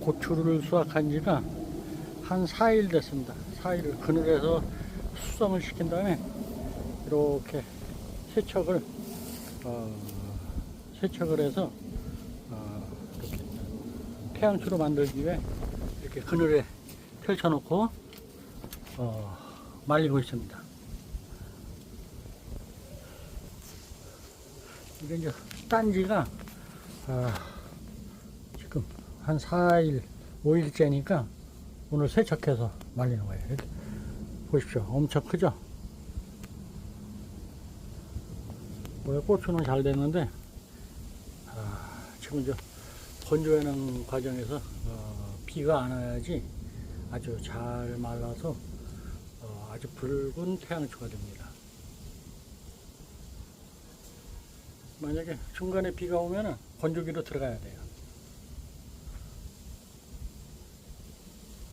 고추를 수확한 지가 한 4일 됐습니다. 4일 그늘에서 수성을 시킨 다음에 이렇게 세척을 해서 이렇게 태양초로 만들기 위해 이렇게 그늘에 펼쳐놓고 말리고 있습니다. 이게 이제 딴지가 지금 한 4일, 5일째니까 오늘 세척해서 말리는 거예요. 이렇게 보십시오. 엄청 크죠? 원래 고추는 잘 됐는데 지금 이제 건조하는 과정에서 비가 안 와야지 아주 잘 말라서 아주 붉은 태양초가 됩니다. 만약에 중간에 비가 오면은 건조기로 들어가야 돼요.